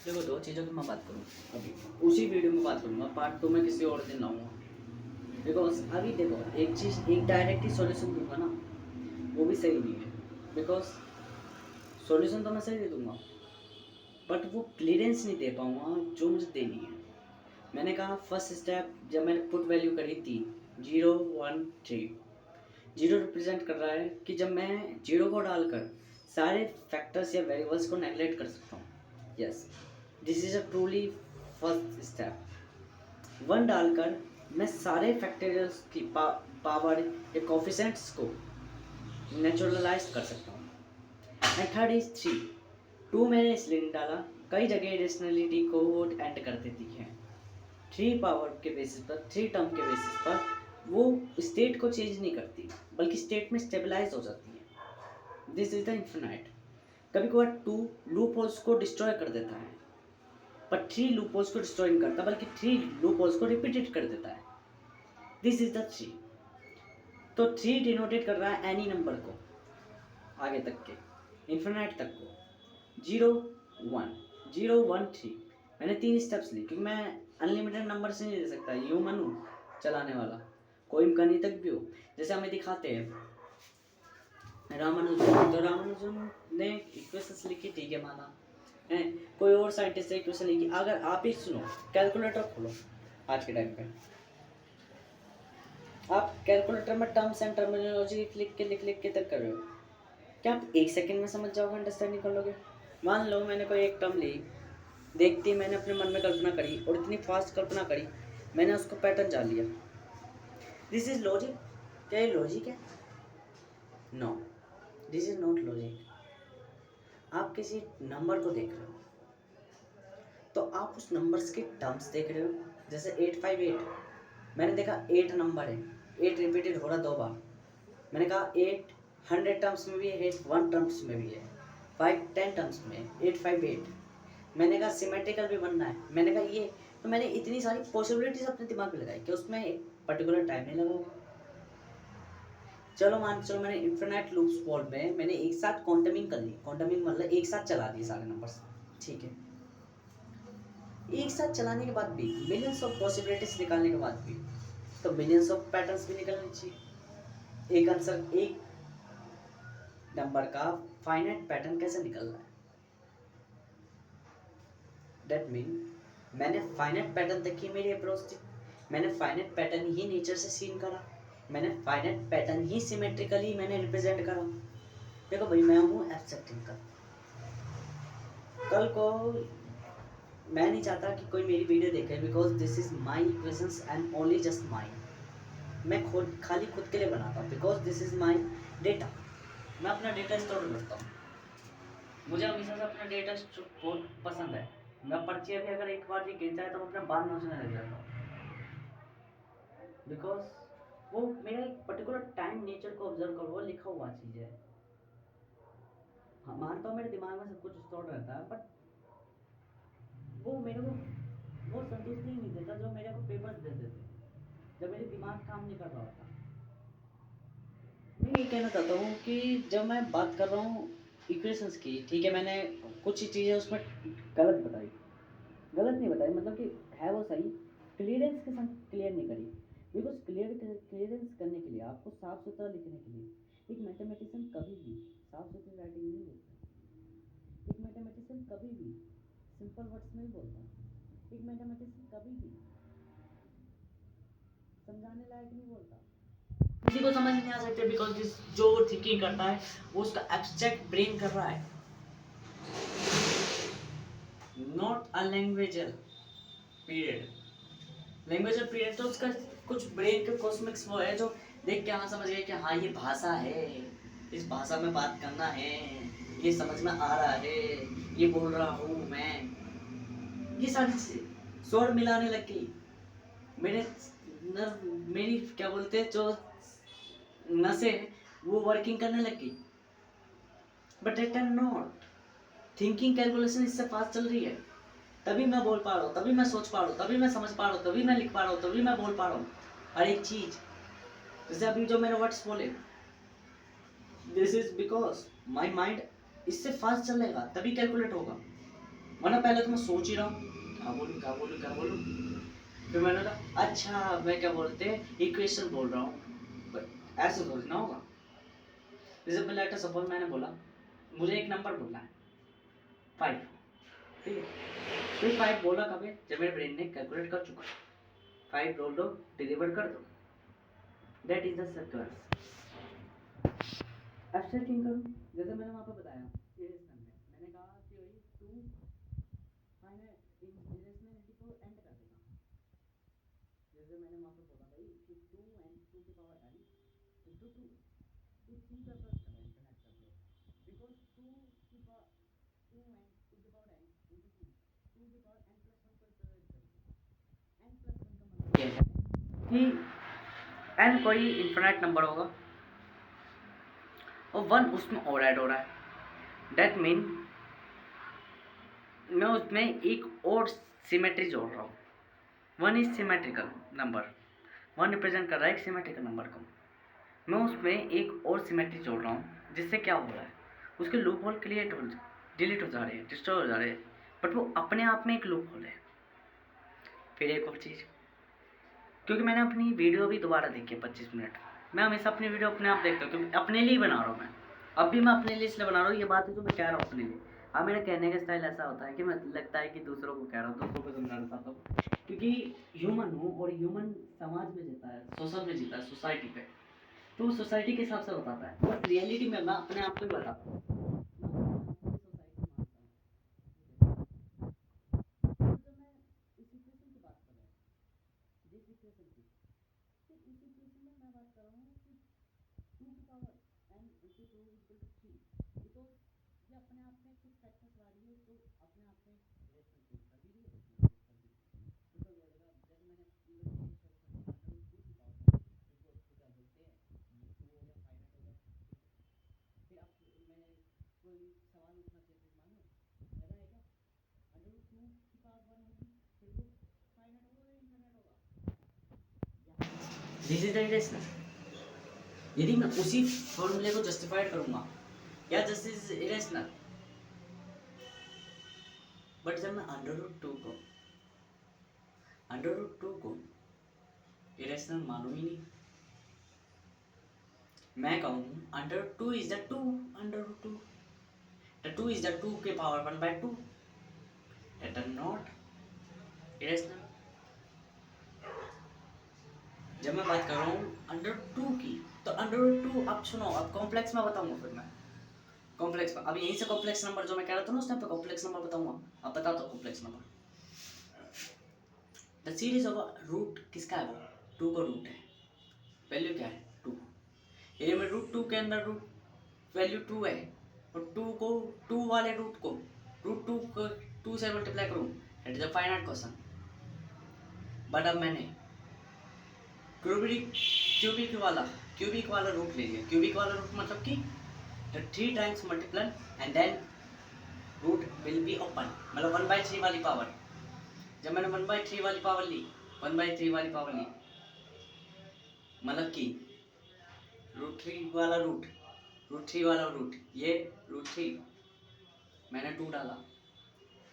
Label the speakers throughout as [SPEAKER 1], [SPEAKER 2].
[SPEAKER 1] देखो दो चीज़ों की मैं बात करूँ अभी उसी वीडियो में बात करूँगा, पार्ट 2 में किसी और दिन लाऊंगा। बिकॉज अभी देखो एक चीज़ एक डायरेक्ट ही सॉल्यूशन दूंगा ना, वो भी सही नहीं है। बिकॉज सॉल्यूशन तो मैं सही दे दूंगा बट वो क्लियरेंस नहीं दे पाऊंगा जो मुझे देनी है। मैंने कहा फर्स्ट स्टेप जब मैंने पुट वैल्यू करी थी 0 1 3, जीरो रिप्रेजेंट कर रहा है कि जब मैं जीरो को डालकर सारे फैक्टर्स या वेरिएबल्स को नेगलेक्ट कर सकता हूँ। Yes, this is a truly first step. 1 डालकर मैं सारे फैक्टोरियल्स की पावर या कोफिशिएंट्स को नेचुरलाइज कर सकता हूँ। And third is 3। 2 मैंने इसलिए नहीं डाला, कई जगह रेशनलिटी को एंड कर देती है 3 पावर के बेसिस पर, 3 टर्म के बेसिस पर वो स्टेट को चेंज नहीं करती बल्कि स्टेट में स्टेबलाइज हो जाती है। This is the infinite. कभी कभार 2 लूप होल्स को डिस्ट्रॉय कर देता है पर 3 लूप होल्स को डिस्ट्रॉय नहीं करता बल्कि 3 लूप होल्स को रिपीटेड कर देता है। This is the 3। तो 3 डिनोटेट कर रहा है एनी नंबर को आगे तक के, इन्फिनाइट तक को। 0 1 0 1 3 मैंने 3 स्टेप्स ली क्योंकि मैं अनलिमिटेड नंबर से नहीं दे सकता। ह्यूमन हूँ चलाने वाला, कोई गणितज्ञ भी हो। जैसे हमें दिखाते हैं रामानुजन, तो रामानुजन ने इक्वेशंस लिखी, ठीक है माना है। कोई और साइंटिस्ट ने इक्वेशन लिखी। अगर आप ही सुनो, कैलकुलेटर खोलो आज के टाइम पे, आप कैलकुलेटर में टर्म्स एंड टर्मिनोलॉजी लिख के तक कर रहे हो, क्या आप 1 सेकंड में समझ जाओगे, अंडरस्टैंडिंग कर लोगे? मान लो मैंने कोई एक टर्म ली, देखती मैंने अपने मन में कल्पना करी और इतनी फास्ट कल्पना करी मैंने उसको पैटर्न जान लिया। This is logic. क्या ये लॉजिक है? No, this is not logic. आप किसी नंबर को देख रहे हो तो आप उस नंबर्स के टर्म्स देख रहे हो। जैसे 858, मैंने देखा 8 नंबर है, 8 रिपीटेड हो रहा 2 बार। मैंने कहा 8 100 टर्म्स में भी है, 8 1 टर्म्स में भी है, 5 10 टर्म्स में 858। मैंने कहा सिमेट्रिकल भी बनना है। मैंने कहा ये, तो मैंने इतनी सारी पॉसिबिलिटीज अपने दिमाग में लगाई कि उसमें एक पर्टिकुलर टाइम नहीं लगा होगा। चलो मैंने इन्फिनाइट लूप्स वर्ड में मैंने एक साथ क्वांटमिंग कर ली। क्वांटमिंग मतलब एक साथ चला दिए सारे नंबर्स, ठीक है। एक साथ चलाने के बाद भी, मिलियंस ऑफ पॉसिबिलिटीज निकालने के बाद भी, तो मिलियंस ऑफ पैटर्न्स भी निकलने चाहिए। एक आंसर, एक नंबर का फाइनाइट पैटर्न कैसे निकल रहा है? दैट मीन मैंने फाइनाइट पैटर्न तक ही मेरी अप्रोच थी। मैंने फाइनाइट पैटर्न ही नेचर से सीन करा, मैंने फाइनाइट पैटर्न ही सिमेट्रिकली मैंने रिप्रेजेंट करा। देखो भाई, मैं हूँ एब्स्ट्रैक्ट थिंकर। कल को मैं नहीं चाहता कि कोई मेरी वीडियो देखे, because this is my equations and only just my. मैं खाली खुद के लिए बनाता हूँ, because this is my data. मैं अपना डेटा स्टोर करता हूँ, मुझे हमेशा से अपना डेटा बहुत पसंद है। मैं पर्ची अभी अगर एक बार भी गिर जाए तो मैं अपना बाल नोचने लग जाता हूँ, बिकॉज वो मेरा एक पर्टिकुलर टाइम नेचर को ऑब्जर्व करो, वो लिखा हुआ चीज़ है। हाँ, मानता हूँ मेरे दिमाग में सब कुछ स्टोर रहता है, बट वो मेरे को वो संतुष्टि नहीं देता जो मेरे को पेपर्स दे देते जब मेरे दिमाग काम नहीं कर रहा होता। मैं ये कहना चाहता हूँ कि जब मैं बात कर रहा हूँ इक्वेशंस की, ठीक है, मैंने कुछ ही चीज़ें उसमें गलत बताई, गलत नहीं बताई मतलब कि है वो सही, क्लियरेंस के साथ क्लियर नहीं करी। बिकॉज क्लियरेंस करने के लिए आपको साफ सुथरा लिखने के लिए, एक मैथमेटिशियन कभी भी साफ सुथरी राइटिंग नहीं बोलता। एक मैथमेटिशियन कभी भी सिंपल वर्ड्स नहीं बोलता। एक मैथमेटिशियन कभी भी समझाने लायक नहीं बोलता। किसी को समझ नहीं आ सकते बिकॉज जो थिंकिंग करता है वो उसका एब्स्ट्रैक्ट ब्रेन कर रहा है, नॉट अ लैंग्वेजल पीरियड। लैंग्वेजल पीरियड तो उसका कुछ ब्रेन के कॉस्मिक्स वो है जो देख के हाँ समझ गए कि हाँ ये भाषा है, इस भाषा में बात करना है, ये समझ में आ रहा है, ये बोल रहा हूँ मैं। ये सारी स्वर मिलाने लग गई मेरे मेरी क्या बोलते हैं जो नसें, वो वर्किंग करने लग गई। But it am not, thinking calculation इससे फास्ट चल रही है, तभी मैं बोल पा रहा हूँ, तभी मैं सोच पा रहा हूँ, तभी मैं समझ पा रहा हूँ, तभी मैं लिख पा रहा हूँ, तभी मैं बोल पा रहा हूँ हर एक चीज। जैसे अभी जो मैंने वर्ड्स बोले, this is because my mind इससे फास्ट चलेगा तभी कैलकुलेट होगा। वरना पहले तो मैं सोच ही रहा हूँ क्या बोलूँ क्या बोलूँ क्या बोलूँ, फिर मैंने कहा अच्छा मैं क्या बोलते हैं इक्वेशन बोल रहा हूँ, बट ऐसे सोचना होगा। जैसे पहले लेटर सपोज मैंने बोला मुझे एक नंबर बोलना है 5, ठीक है, फिर 5 बोला कभी जब मेरे ब्रेन ने कैलकुलेट कर चुका, 5 बोल दो डिलीवर कर दो, दैट इज द सर्कल्स। अब से थिंक करूँ, जैसे मैंने वहाँ पर बताया इरेशनल में मैंने कहा कि भाई टू फाइनल इरेशनलिटी को एंड कर देगा, जैसे मैंने वहाँ पे बोला भाई कि 2 एंड 2 की पावर n into 2 इस चीज का प्लस करें इंटरनेट कर लो, बिकॉज 2 की पावर 2 एंड 2 की पावर n into 2 2 की पावर n plus 1 को रिप्रेजेंट करेगी, n plus 1 का मतलब क्या है कि n कोई इन्फिनिट नंबर होगा और 1 उसमें और ऐड हो रहा है, दैट मीन मैं उसमें एक और सिमेट्री जोड़ रहा हूँ, 1 इज सिमेट्रिकल नंबर, 1 रिप्रेजेंट कर रहा है एक सिमेट्रिकल नंबर को, मैं उसमें एक और सिमेट्री जोड़ रहा हूँ, जिससे क्या हो रहा है उसके लूप होल क्रिएट हो डिलीट हो जा रहे हैं, डिस्ट्रॉय हो जा रहे हैं, बट वो अपने आप में एक लूप होल है। फिर एक और चीज़, क्योंकि मैंने अपनी वीडियो भी दोबारा देखी है 25 मिनट, मैं हमेशा अपनी वीडियो अपने आप देखता हूँ क्योंकि अपने लिए ही बना रहा हूँ मैं, अब भी मैं अपने लिए इसलिए बना रहा हूँ, ये बात है जो मैं कह रहा हूँ अपने लिए। अब मेरा कहने का स्टाइल ऐसा होता है कि मैं लगता है कि दूसरों को कह रहा हूँ, दूसरों को समझाना चाहता हूँ, क्योंकि ह्यूमन हूँ और ह्यूमन समाज में जीता है, सोशल में जीता है, सोसाइटी पे, तो सोसाइटी के हिसाब से बताता है और रियलिटी में मैं अपने आप को ही बताता हूँ। दिस इज द इरेशनल, यदि मैं उसी फॉर्मूले को जस्टिफाइड करूंगा या जस्ट इज इरेशनल, बट जब मैं अंडर रूट टू को इरेशनल मानूं ही नहीं, मैं कहूँ under two is the two, under root two the two is the two के power 1/2, that are not irrational. जब मैं बात कर रहा हूँ अंडर टू की, तो अंडर रूट टू, अब सुनो, अब कॉम्प्लेक्स में बताऊंगा, फिर मैं कॉम्प्लेक्स में अब यहीं से कॉम्प्लेक्स नंबर जो मैं कह रहा था ना उस टाइम पे कॉम्प्लेक्स नंबर बताऊंगा, अब बता दो complex number, the series of root किसका है, वो 2 का रूट है, वैल्यू क्या है 2, ये में रूट 2 के अंदर रूट वैल्यू 2 है, और 2 को 2 वाले रूट को रूट 2 को 2 से मल्टीप्लाई करूँ, it is a finite question, but अब मैंने क्यूबिक वाला रूट ले लिया, क्यूबिक वाला रूट मतलब कि the 3 times multiply and then root will be open, मतलब 1/3 वाली पावर, जब मैंने 1/3 वाली पावर ली, 1/3 वाली पावर ली, मतलब कि √3 वाला √3 वाला रूट, ये √3 मैंने 2 डाला,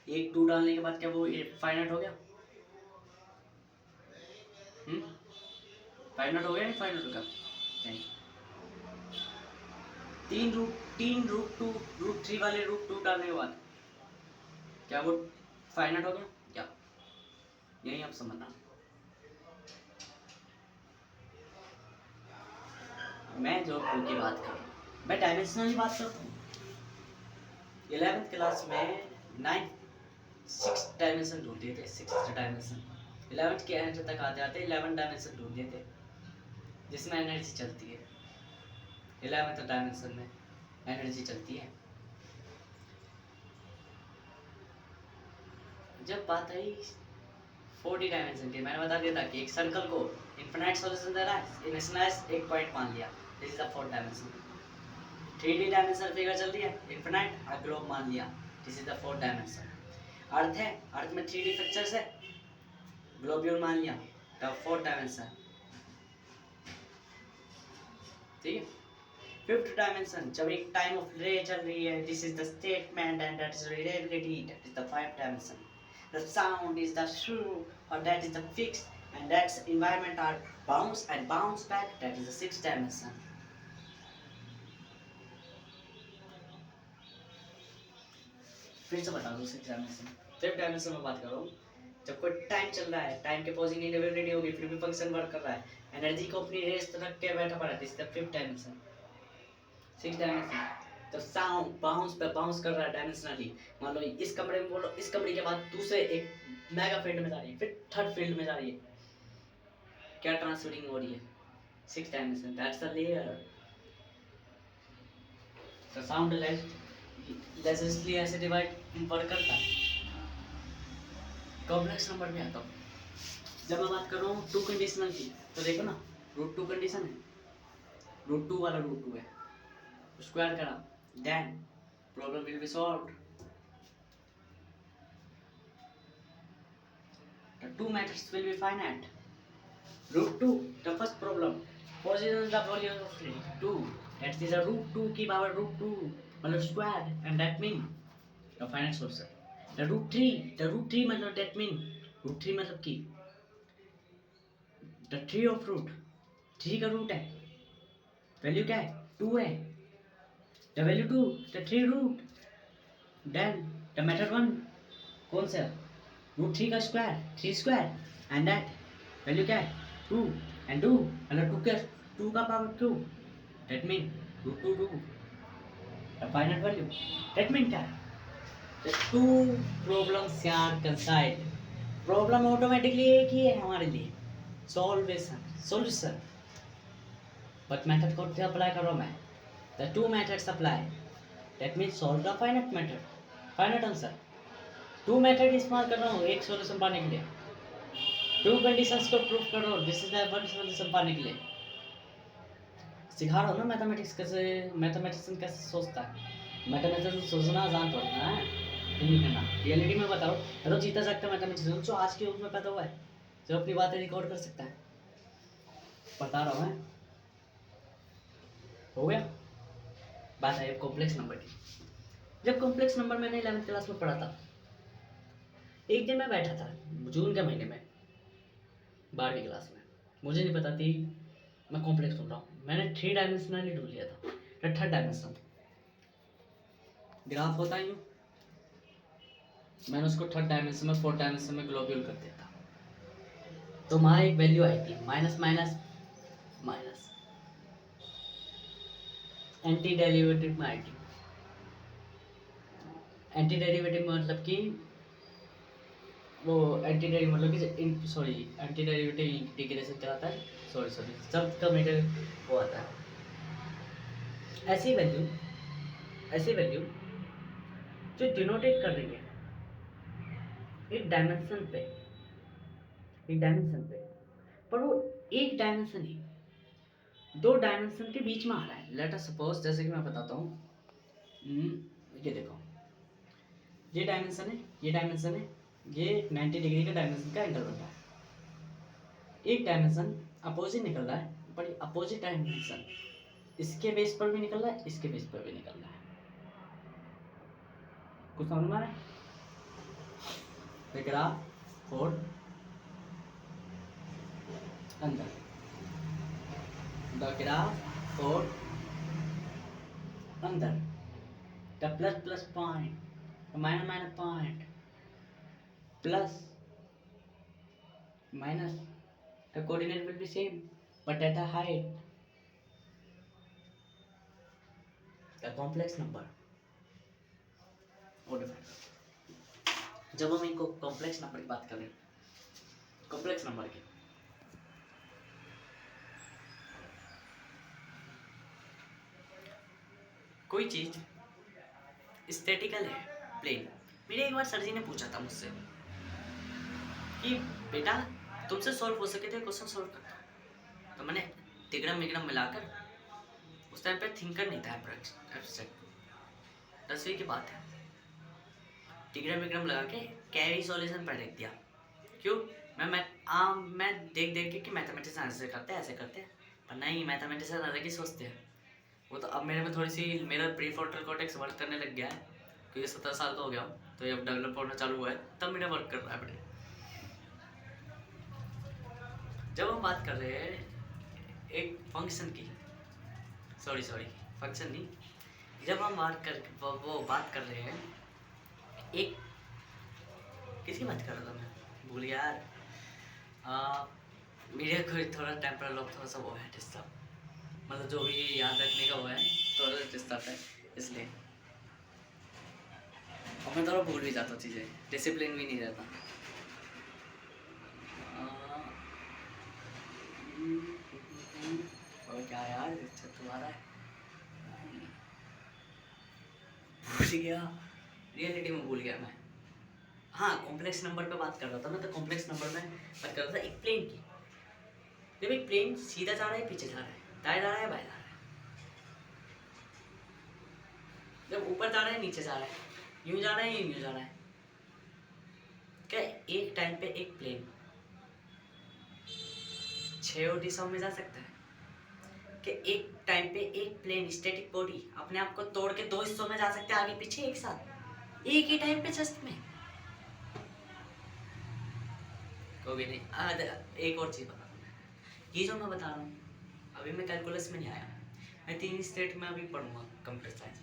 [SPEAKER 1] एक 2 डालने के बाद क्या वो फाइनाइट हो गया, फाइनाइट हो गया नहीं फाइनाइट हो गया, नहीं, 3 √2 वाले √2 डालने के बाद क्या वो फाइनाइट हो गया क्या, यही आप समझना। मैं जो टू की बात कर रहा हूँ, मैं डायमेंशनल की बात करता हूँ, 11th क्लास में 6 डायमेंशन ढूंढ दिए थे, 6th डायमेंशन, 11th के एंड तक आते आते 11 डायमेंशन ढूंढ दिए थे जिसमें एनर्जी चलती है, 11th डायमेंशन में एनर्जी चलती है। जब बात आई 4D डायमेंशन की, मैंने बता दिया था कि एक सर्कल को इनफिनिट सॉल्यूशन दे रहा है, इसने एक पॉइंट मान लिया, this is the 4th dimension. 3D dimension figure चल रही है, इनफिनिट ग्लोब मान लिया, this is the 4th dimension. Earth है, अर्थ में 3D स्ट्रक्चर्स है, ग्लोब्यूल मान लिया, द 4th डायमेंशन, ठीक है। फिफ्थ डायमेंशन, जब एक टाइम ऑफ रे चल रही है, this is the statement and that is reliability, that is the five dimension. The sound is the true और that is the fix and that's environment are bounce and bounce back, that is the sixth dimension. फिर से बता दो six dimension. Fifth dimension में बात कर रहा हूँ, जब कोई टाइम चल रहा है, टाइम के पॉजिंग इनएबिलिटी होगी, फिर भी फंक्शन वर्क कर रहा है, एनर्जी को अपनी रेस्ट रख के बैठा पड़ा है, this is the fifth dimension. Six dimension, तो साउंड बाउंस पे बाउंस कर रहा है डायमेंशनली. मान लो इस कमरे में बोलो, इस कमरे के बाद दूसरे एक मेगा फील्ड में जा रही है, फिर थर्ड फील्ड में जा रही है, क्या ट्रांसफरिंग हो रही है. Six dimension, that's the layer. तो साउंड लेसली ऐसे डिवाइड वर्क करता है. कॉम्प्लेक्स नंबर में आता हूँ, जब मैं बात कर रहा हूँ टू कंडीशनल की, तो देखो ना रूट टू कंडीशन है, रूट टू वाला रूट टू है, स्क्वायर करा, then problem will be solved. The two matters will be finite. Root 2, the first problem. Position the value of 2. That is a root 2 की power root 2 मतलब square, and that mean the finite solution. The root 3 मतलब that mean root 3 मतलब की the 3 of root, 3 का root है, value क्या है 2 है, the value 2, the 3 root, then the method 1 कौन सा रूट 3 का square, 3 square, and that value क्या है 2, एंड 2 मतलब 2 का power 2, that mean root 2 2 the final value. That mean क्या है, the two problems are coincide. Problem automatically एक ही है हमारे लिए, सॉल्यूशन, बट मेथड को अप्लाई करो मैं, the two methods apply, that mean solve the finite method, finite answer. Two method इस्तेमाल कर रहा हूँ एक सॉल्यूशन पाने के लिए, टू कंडीशंस को प्रूफ कर रहा हूँ, this is the one solution पाने के लिए. सिखा रहा हूँ ना मैथमेटिक्स कैसे, मैथमेटिशियन कैसे सोचता है. मैथमेटिक्स सोचना आसान थोड़ी ना है, नहीं करना. रियलिटी में बता रहा हूँ, अरे जीता सकता है मैथमेटिशियन जो आज के युग में पैदा हुआ है, जो अपनी बातें रिकॉर्ड कर सकता है, बता रहा हूँ. हो गया. बात है कॉम्प्लेक्स नंबर की. जब कॉम्प्लेक्स नंबर मैंने 11th क्लास में पढ़ा था, एक दिन मैं बैठा था जून के महीने में 12वीं क्लास में, मुझे नहीं पता थी मैं कॉम्प्लेक्स सुन रहा हूँ. मैंने 3 डायमेंशनली ढूंढ लिया था, थर्ड डायमेंशन ग्राफ होता है यूँ, मैंने उसको थर्ड डायमेंशन में फोर्थ डायमेंशन में ग्लोब्यूल कर दिया था. तो वहाँ एक वैल्यू आई थी minus minus minus, anti derivative में आई थी. एंटी डेरिवेटिव मतलब कि वो एंटी डेरिवेटिव मतलब कि एंटी डेरिवेटिव इंटीग्रेशन कराता है, शब्द का मीटर वो आता है. ऐसी वैल्यू जो डिनोटेट कर रही है एक डायमेंशन पे, पर वो एक डायमेंशन ही 2 डायमेंशन के बीच में आ रहा है. लेट अस सपोज, जैसे कि मैं बताता हूँ, ये देखो, ये डायमेंशन है, ये 90 डिग्री का डायमेंशन का एंगल बन रहा है. एक डायमेंशन अपोजिट निकल रहा है, पर अपोजिट डायमेंशन इसके बेस पर भी निकल रहा है, इसके बेस पर भी निकल रहा है. कुछ समझ में आ रहा है. ग्राफ फोर अंदर, द ग्राफ फोर अंदर, the plus point, minus point, plus minus, the coordinate will be same but at a height. The complex number और डिफाइन. जब हम इनको कॉम्प्लेक्स नंबर की बात करें, कॉम्प्लेक्स नंबर की, कोई चीज स्टैटिकल है, प्लेन. मेरे एक बार सर जी ने पूछा था मुझसे कि बेटा तुमसे सॉल्व हो सके तो क्वेश्चन सॉल्व करता. तो मैंने तिगड़म मिगड़म मिलाकर, उस टाइम पे थिंकर नहीं था, एब्स्ट्रैक्ट, 10वीं की बात है, तिगड़म मिगड़म लगा के कैरी सॉल्यूशन पर लिख दिया. क्यों? मैं देख के कि मैथमेटिक्स ऐसे करते हैं, पर नहीं, मैथमेटिशियन अलग ही सोचते हैं. वो तो अब मेरे में थोड़ी सी मेरा प्री फ्रंटल कॉर्टेक्स वर्क करने लग गया है, क्योंकि 17 साल का हो गया हूँ, तो ये अब डेवलप होना चालू हुआ है, तब मेरा वर्क कर रहा है बड़े। जब हम बात कर रहे हैं एक फंक्शन की, सॉरी फंक्शन नहीं, जब हम वो बात कर रहे हैं एक, किसकी बात कर रहा था मैं, भूल गया यार। मेरे को थोड़ा टेम्परल लॉक थोड़ा सा वो है डिस्टर्ब, मतलब जो भी याद रखने का वो है थोड़ा सा डिस्टर्ब है, इसलिए। और मैं थोड़ा भूल भी जाता हूँ चीज़ें, डिसिप्लिन भी नहीं रहता। और क्या यार, अच्छा तुम्हारा है, भूल गया, रियलिटी में भूल गया मैं। हाँ, कॉम्प्लेक्स नंबर पे बात कर रहा था मैं, तो कॉम्प्लेक्स नंबर में बात कर रहा था एक प्लेन की। जब एक प्लेन सीधा जा रहा है, पीछे जा रहा है, दाएं जा रहा है, बाएं जा रहा है, जब ऊपर जा रहा है, नीचे जा रहा है, यूं जा रहा है, यूं जा रहा है, क्या एक टाइम पे एक प्लेन 6 दिशाओं में जा सकता है? कि एक टाइम पे एक प्लेन स्टैटिक बॉडी अपने आप को तोड़ के 2 हिस्सों में जा सकते हैं, आगे पीछे एक साथ, एक ही टाइम पे जस्ट में? कभी नहीं। एक और चीज़ बता दूँ, ये जो मैं बता रहा हूँ, अभी मैं कैलकुलस में नहीं आया, मैं 3 स्टेट में अभी पढ़ूंगा, कंप्यूटर साइंस,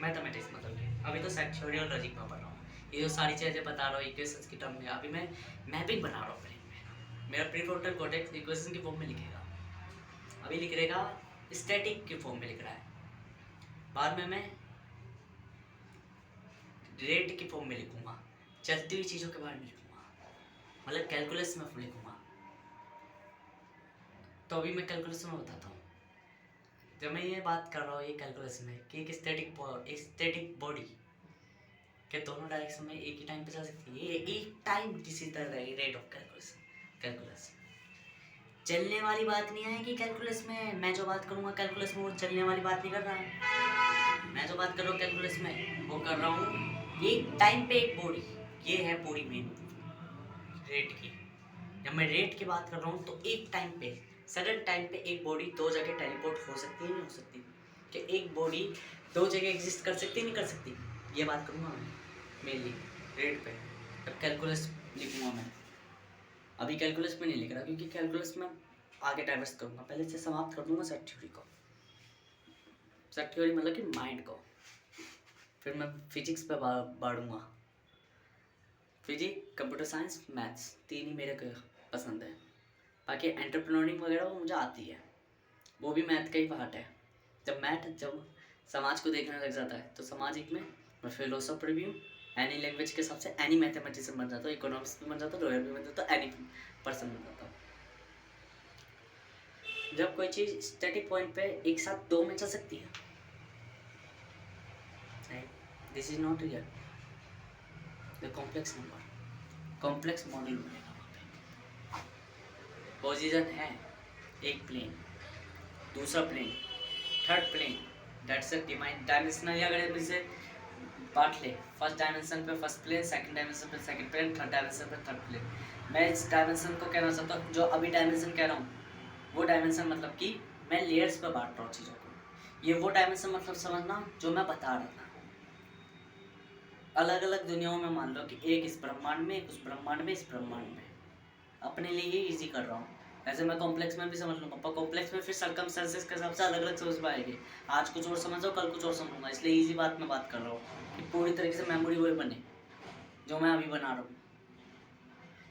[SPEAKER 1] मैथमेटिक्स, मतलब अभी तो सेक्टोरियल लॉजिक में पढ़ रहा हूँ। ये जो सारी चीज़ें बता रहा हूँ इक्वेशंस की टर्म में, अभी मैं मैपिंग बना रहा हूँ ब्रेन में। मेरा प्रीफ्रंटल कॉर्टेक्स इक्वेशन की फॉर्म में लिखेगा, अभी लिख रहेगा स्टैटिक की फॉर्म में लिख रहा है, बाद में मैं रेट की फॉर्म में लिखूंगा, चलती हुई चीज़ों के बारे में लिखूंगा, मतलब कैलकुलस में लिखूंगा। तो अभी मैं कैलकुलस में बताता हूँ, जब मैं ये बात कर रहा हूँ ये कैलकुलस में कि एक स्टैटिक बॉडी के दोनों डायरेक्शन में एक ही टाइम पे चल सकती है, ये एक time, this is the rate of calculus. चलने वाली बात नहीं आएगी कैलकुलस में, मैं जो बात करूँगा कैलकुलस में वो चलने वाली बात नहीं कर रहा है, मैं जो बात कर रहा हूँ कैलकुलस में वो कर रहा हूँ एक टाइम पे एक बॉडी, ये है पूरी मेन रेट की। जब मैं रेट की बात कर रहा हूँ तो एक टाइम पे, सडन टाइम पे एक बॉडी दो जगह टेलीपोर्ट हो सकती है, नहीं हो सकती? कि एक बॉडी दो जगह एग्जिस्ट कर सकती है, नहीं कर सकती? ये बात करूँगा मैं मेनली रेट पे, जब कैलकुलस लिखूँगा मैं। अभी कैलकुलस में नहीं लिख रहा, क्योंकि कैलकुलस में आगे डाइवर्स करूँगा, पहले से समाप्त कर दूँगा सेट थ्योरी को। सेट थ्योरी मतलब कि माइंड को, फिर मैं फिजिक्स पे बाढ़ूँगा। फिजिक्स, कंप्यूटर साइंस, मैथ्स, 3 ही मेरे को पसंद है। बाकी एंटरप्रेन्योरिंग वगैरह वो मुझे आती है, वो भी मैथ का ही पार्ट है। जब समाज को देखने लग जाता है तो सामाजिक में मैं फिलोसोफर भी हूँ, एनी लैंग्वेज के हिसाब से एनी मैथमेटिशियन बन जाता हूँ, इकोनॉमिक्स भी बन जाता हूँ, लॉयर भी बन जाता हूँ, एनी पर्सन बन जाता हूँ। जब कोई चीज़ स्टैटिक पॉइंट पे एक साथ 2 में चल सकती है, this is not real, the complex number, complex model बनेगा वहाँ पे। पोजीशन है एक प्लेन, दूसरा plane, third plane, that's a dimensional, अगर इसे बांट ले, फर्स्ट डायमेंशन पे फर्स्ट प्लेन, सेकंड डायमेंशन पे सेकंड प्लेन, थर्ड डायमेंशन पे थर्ड प्लेन। मैं इस डायमेंशन को कहना चाहता हूँ, जो अभी डायमेंशन कह रहा हूँ वो डायमेंशन मतलब कि मैं लेयर्स पे बांट रहा हूँ चीज़ों को, ये वो डायमेंशन मतलब समझना जो मैं बता रहा था। अलग अलग दुनियाओं में मान लो कि एक इस ब्रह्मांड में, एक उस ब्रह्मांड में, इस ब्रह्मांड में, अपने लिए ही ईजी कर रहा हूँ। ऐसे मैं कॉम्प्लेक्स में भी समझ लूँगा, पर कॉम्प्लेक्स में फिर सर्कमस्टेंसेस के हिसाब से अलग अलग समझ पाएंगे, आज कुछ और समझो कल कुछ और समझूंगा, इसलिए ईजी बात में बात कर रहा हूँ कि पूरी तरीके से मेमोरी वही बने जो मैं अभी बना रहा हूँ,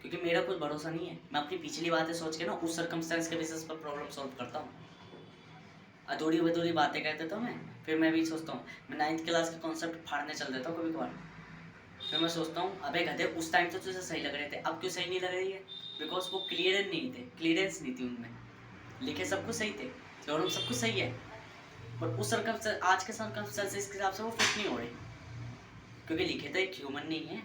[SPEAKER 1] क्योंकि मेरा कुछ भरोसा नहीं है, मैं अपनी पिछली बातें सोच के ना उस सर्कमस्टेंस के बेसिस पर प्रॉब्लम सॉल्व करता हूँ, अधूरी अधूरी बातें कह देता हूँ मैं, फिर मैं भी सोचता हूँ, मैं 9th क्लास के कॉन्सेप्ट फाड़ने चल देता हूँ कभी कभार, फिर मैं सोचता हूँ अबे गधे उस टाइम तो तुझे सही लग रहे थे, अब क्यों सही नहीं लग रही है? बिकॉज वो क्लियरेंस नहीं थी उनमें, लिखे सब कुछ सही थे, थ्योरम सब कुछ सही है, बट उस आज के सर्कमस्टेंसेस के हिसाब से वो फिट नहीं हो रहे, क्योंकि लिखे तो एक ह्यूमन नहीं है।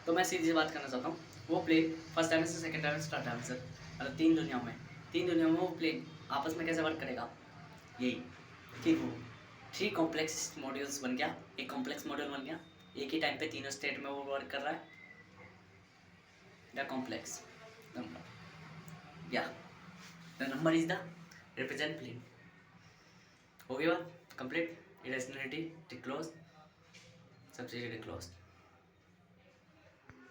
[SPEAKER 1] तो मैं सीधी बात करना चाहता हूँ, वो plane first dimension, second dimension, third dimension, मतलब 3 दुनियाओं में वो प्लेन आपस में कैसे वर्क करेगा, यही। फिर वो 3 कॉम्प्लेक्स मॉड्यूल्स बन गया, एक कॉम्प्लेक्स मॉड्यूल बन गया, एक ही टाइम पे तीनों स्टेट में वो वर्क कर रहा है, द कॉम्प्लेक्स नंबर। या the number is the represent plane. हो गई बात complete. Irrationality close, substitute close.